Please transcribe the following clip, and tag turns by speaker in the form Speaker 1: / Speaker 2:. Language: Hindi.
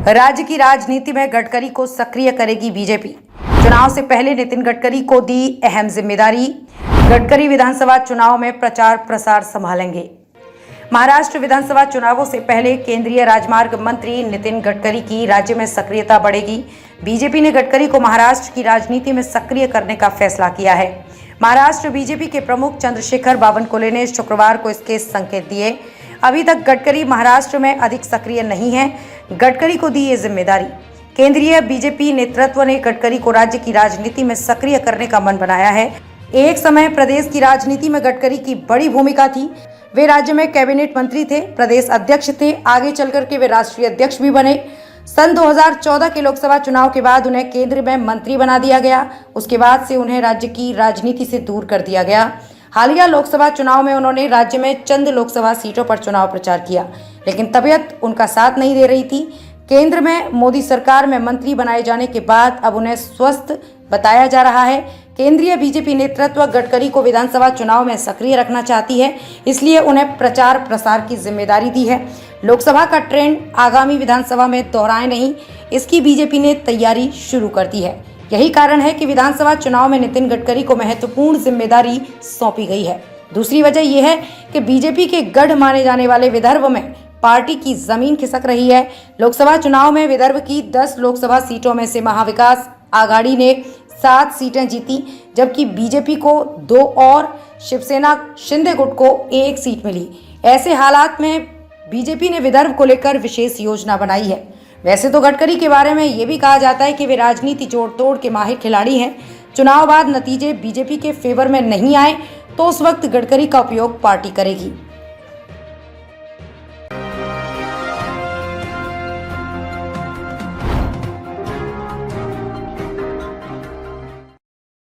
Speaker 1: राज्य की राजनीति में गडकरी को सक्रिय करेगी बीजेपी। चुनाव से पहले नितिन गडकरी को दी अहम जिम्मेदारी। गडकरी विधानसभा चुनाव में प्रचार प्रसार संभालेंगे। महाराष्ट्र विधानसभा चुनावों से पहले केंद्रीय राजमार्ग मंत्री नितिन गडकरी की राज्य में सक्रियता बढ़ेगी। बीजेपी ने गडकरी को महाराष्ट्र की राजनीति में सक्रिय करने का फैसला किया है। महाराष्ट्र बीजेपी के प्रमुख चंद्रशेखर बावनकुले ने शुक्रवार को इसके संकेत दिए। अभी तक गडकरी महाराष्ट्र में अधिक सक्रिय नहीं है। गडकरी को दी ये जिम्मेदारी। केंद्रीय बीजेपी नेतृत्व ने गडकरी को राज्य की राजनीति में सक्रिय करने का मन बनाया है। एक समय प्रदेश की राजनीति में गडकरी की बड़ी भूमिका थी। वे राज्य में कैबिनेट मंत्री थे, प्रदेश अध्यक्ष थे, आगे चलकर के वे राष्ट्रीय अध्यक्ष भी बने। सन 2014 के लोकसभा चुनाव के बाद उन्हें केंद्र में मंत्री बना दिया गया। उसके बाद से उन्हें राज्य की राजनीति से दूर कर दिया गया। हालिया लोकसभा चुनाव में उन्होंने राज्य में चंद लोकसभा सीटों पर चुनाव प्रचार किया, लेकिन तबीयत उनका साथ नहीं दे रही थी। केंद्र में मोदी सरकार में मंत्री बनाए जाने के बाद अब उन्हें स्वस्थ बताया जा रहा है। केंद्रीय बीजेपी नेतृत्व गडकरी को विधानसभा चुनाव में सक्रिय रखना चाहती है, इसलिए उन्हें प्रचार प्रसार की जिम्मेदारी दी है। लोकसभा का ट्रेंड आगामी विधानसभा में दोहराए नहीं, इसकी बीजेपी ने तैयारी शुरू कर दी है। यही कारण है कि विधानसभा चुनाव में नितिन गडकरी को महत्वपूर्ण जिम्मेदारी सौंपी गई है। दूसरी वजह यह है कि बीजेपी के गढ़ माने जाने वाले विदर्भ में पार्टी की जमीन खिसक रही है। लोकसभा चुनाव में विदर्भ की 10 लोकसभा सीटों में से महाविकास आघाड़ी ने 7 सीटें जीती, जबकि बीजेपी को 2 और शिवसेना शिंदे गुट को 1 सीट मिली। ऐसे हालात में बीजेपी ने विदर्भ को लेकर विशेष योजना बनाई है। वैसे तो गडकरी के बारे में ये भी कहा जाता है कि वे राजनीति जोड़ तोड़ के माहिर खिलाड़ी हैं। चुनाव बाद नतीजे बीजेपी के फेवर में नहीं आए तो उस वक्त गडकरी का उपयोग पार्टी करेगी।